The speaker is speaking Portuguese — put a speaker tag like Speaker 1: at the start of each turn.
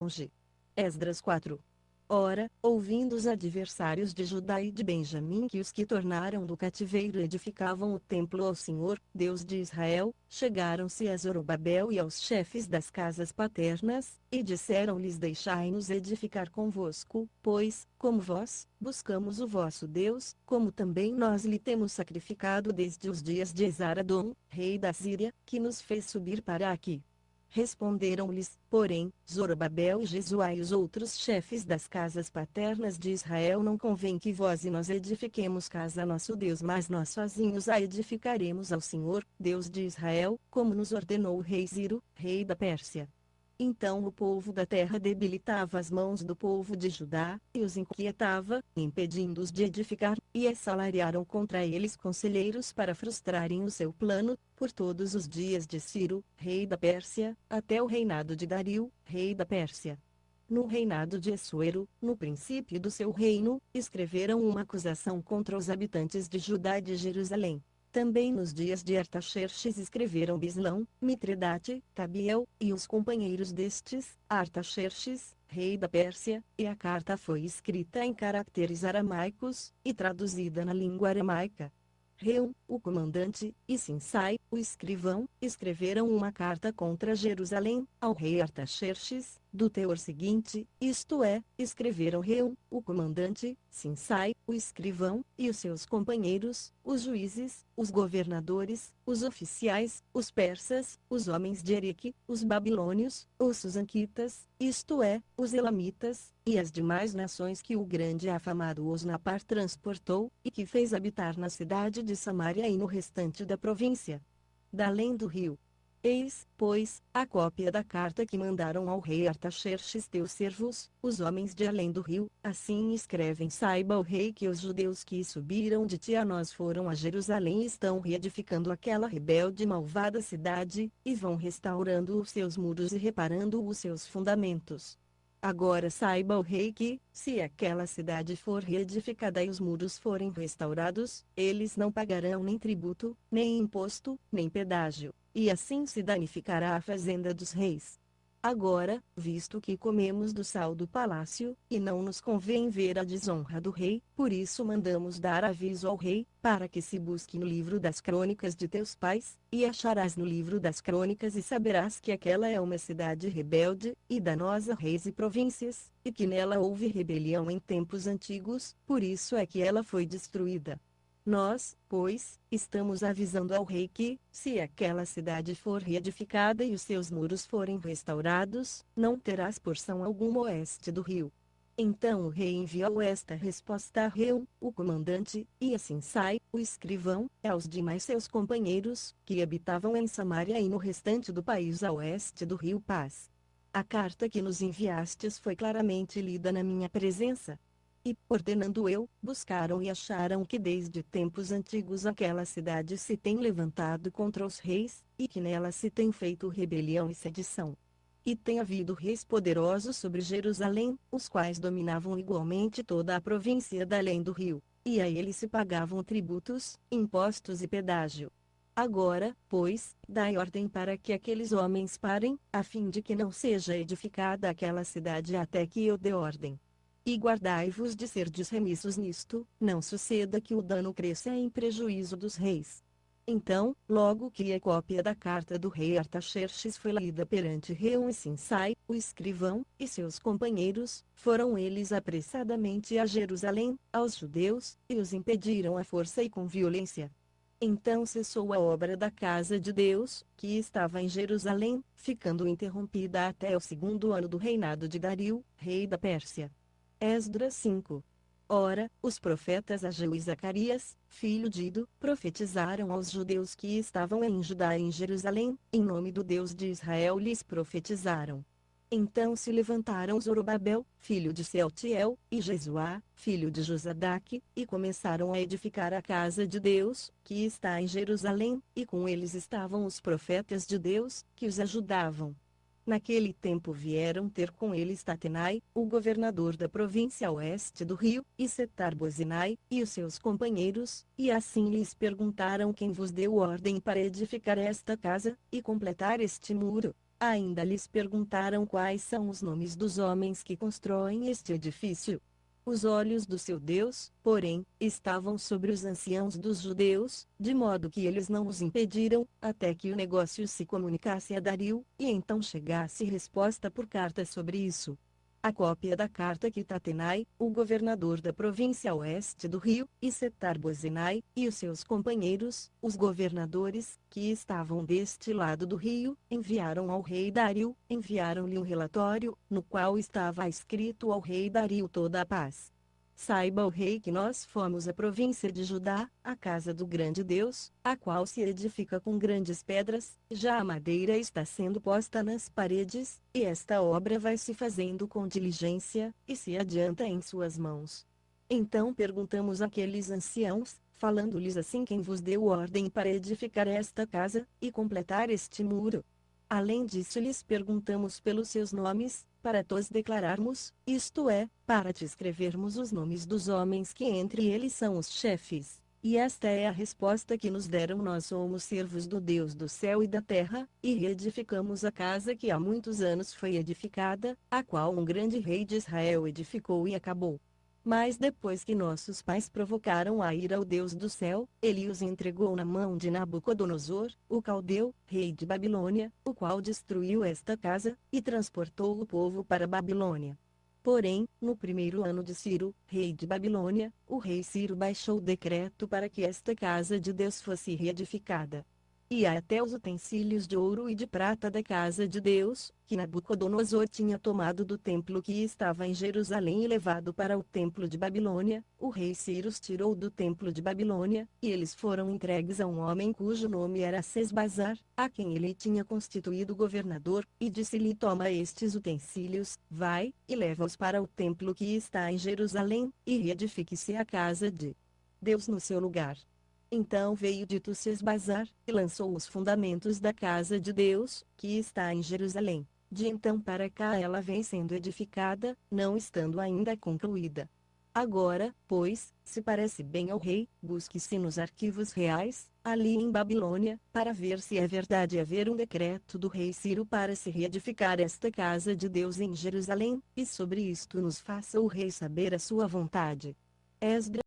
Speaker 1: longe. Esdras 4. Ora, ouvindo os adversários de Judá e de Benjamim que os que tornaram do cativeiro edificavam o templo ao Senhor, Deus de Israel, chegaram-se a Zorobabel e aos chefes das casas paternas, e disseram-lhes: Deixai-nos edificar convosco, pois, como vós, buscamos o vosso Deus, como também nós lhe temos sacrificado desde os dias de Esaradom, rei da Síria, que nos fez subir para aqui. Responderam-lhes, porém, Zorobabel e Jesuá e os outros chefes das casas paternas de Israel: Não convém que vós e nós edifiquemos casa a nosso Deus, mas nós sozinhos a edificaremos ao Senhor, Deus de Israel, como nos ordenou o rei Ciro, rei da Pérsia. Então o povo da terra debilitava as mãos do povo de Judá, e os inquietava, impedindo-os de edificar, e assalariaram contra eles conselheiros para frustrarem o seu plano, por todos os dias de Ciro, rei da Pérsia, até o reinado de Dario, rei da Pérsia. No reinado de Assuero, no princípio do seu reino, escreveram uma acusação contra os habitantes de Judá e de Jerusalém. Também nos dias de Artaxerxes escreveram Bislão, Mitredate, Tabiel, e os companheiros destes, Artaxerxes, rei da Pérsia, e a carta foi escrita em caracteres aramaicos, e traduzida na língua aramaica. Reum, o comandante, e Sinsai, o escrivão, escreveram uma carta contra Jerusalém, ao rei Artaxerxes, do teor seguinte, isto é, escreveram Reum, o comandante, Sinsai, o escrivão, e os seus companheiros, os juízes, os governadores, os oficiais, os persas, os homens de Erique, os babilônios, os susanquitas, isto é, os elamitas, e as demais nações que o grande e afamado Osnapar transportou, e que fez habitar na cidade de Samaria e no restante da província. Da além do rio. Eis, pois, a cópia da carta que mandaram ao rei Artaxerxes teus servos, os homens de além do rio, assim escrevem: Saiba o rei que os judeus que subiram de ti a nós foram a Jerusalém e estão reedificando aquela rebelde e malvada cidade, e vão restaurando os seus muros e reparando os seus fundamentos. Agora saiba o rei que, se aquela cidade for reedificada e os muros forem restaurados, eles não pagarão nem tributo, nem imposto, nem pedágio, e assim se danificará a fazenda dos reis. Agora, visto que comemos do sal do palácio, e não nos convém ver a desonra do rei, por isso mandamos dar aviso ao rei, para que se busque no livro das crônicas de teus pais, e acharás no livro das crônicas e saberás que aquela é uma cidade rebelde, e danosa a reis e províncias, e que nela houve rebelião em tempos antigos, por isso é que ela foi destruída. Nós, pois, estamos avisando ao rei que, se aquela cidade for reedificada e os seus muros forem restaurados, não terás porção alguma oeste do rio. Então o rei enviou esta resposta a Reum, o comandante, e a Sinsai, o escrivão, e aos demais seus companheiros, que habitavam em Samaria e no restante do país a oeste do rio Paz. A carta que nos enviastes foi claramente lida na minha presença. E, ordenando eu, buscaram e acharam que desde tempos antigos aquela cidade se tem levantado contra os reis, e que nela se tem feito rebelião e sedição. E tem havido reis poderosos sobre Jerusalém, os quais dominavam igualmente toda a província da além do rio, e a eles se pagavam tributos, impostos e pedágio. Agora, pois, dai ordem para que aqueles homens parem, a fim de que não seja edificada aquela cidade até que eu dê ordem. E guardai-vos de serdes remissos nisto, não suceda que o dano cresça em prejuízo dos reis. Então, logo que a cópia da carta do rei Artaxerxes foi lida perante Reum e Sinsai, o escrivão, e seus companheiros, foram eles apressadamente a Jerusalém, aos judeus, e os impediram à força e com violência. Então cessou a obra da casa de Deus, que estava em Jerusalém, ficando interrompida até o 2º ano do reinado de Dario, rei da Pérsia. Esdras 5. Ora, os profetas Ageu e Zacarias, filho de Ido, profetizaram aos judeus que estavam em Judá e em Jerusalém, em nome do Deus de Israel lhes profetizaram. Então se levantaram Zorobabel, filho de Sealtiel, e Jesuá, filho de Josadaque, e começaram a edificar a casa de Deus, que está em Jerusalém, e com eles estavam os profetas de Deus, que os ajudavam. Naquele tempo vieram ter com eles Tatenai, o governador da província oeste do rio, e Setar-Bozenai, e os seus companheiros, e assim lhes perguntaram: quem vos deu ordem para edificar esta casa, e completar este muro? Ainda lhes perguntaram quais são os nomes dos homens que constroem este edifício. Os olhos do seu Deus, porém, estavam sobre os anciãos dos judeus, de modo que eles não os impediram, até que o negócio se comunicasse a Dario, e então chegasse resposta por carta sobre isso. A cópia da carta que Tatenai, o governador da província oeste do Rio, e Setar-Bozenai, e os seus companheiros, os governadores, que estavam deste lado do rio, enviaram ao rei Dario, enviaram-lhe um relatório, no qual estava escrito ao rei Dario toda a paz. Saiba o rei que nós fomos a província de Judá, a casa do grande Deus, a qual se edifica com grandes pedras, já a madeira está sendo posta nas paredes, e esta obra vai se fazendo com diligência, e se adianta em suas mãos. Então perguntamos àqueles anciãos, falando-lhes assim: quem vos deu ordem para edificar esta casa, e completar este muro? Além disso lhes perguntamos pelos seus nomes, para tos declararmos, isto é, para te escrevermos os nomes dos homens que entre eles são os chefes. E esta é a resposta que nos deram: nós somos servos do Deus do céu e da terra, e reedificamos a casa que há muitos anos foi edificada, a qual um grande rei de Israel edificou e acabou. Mas depois que nossos pais provocaram a ira ao Deus do céu, ele os entregou na mão de Nabucodonosor, o caldeu, rei de Babilônia, o qual destruiu esta casa, e transportou o povo para Babilônia. Porém, no primeiro ano de Ciro, rei de Babilônia, o rei Ciro baixou o decreto para que esta casa de Deus fosse reedificada. E até os utensílios de ouro e de prata da casa de Deus, que Nabucodonosor tinha tomado do templo que estava em Jerusalém e levado para o templo de Babilônia, o rei Ciro os tirou do templo de Babilônia, e eles foram entregues a um homem cujo nome era Sesbazar, a quem ele tinha constituído governador, e disse-lhe: toma estes utensílios, vai, e leva-os para o templo que está em Jerusalém, e reedifique-se a casa de Deus no seu lugar. Então veio dito Sesbazar, e lançou os fundamentos da casa de Deus, que está em Jerusalém. De então para cá ela vem sendo edificada, não estando ainda concluída. Agora, pois, se parece bem ao rei, busque-se nos arquivos reais, ali em Babilônia, para ver se é verdade haver um decreto do rei Ciro para se reedificar esta casa de Deus em Jerusalém, e sobre isto nos faça o rei saber a sua vontade. Esdras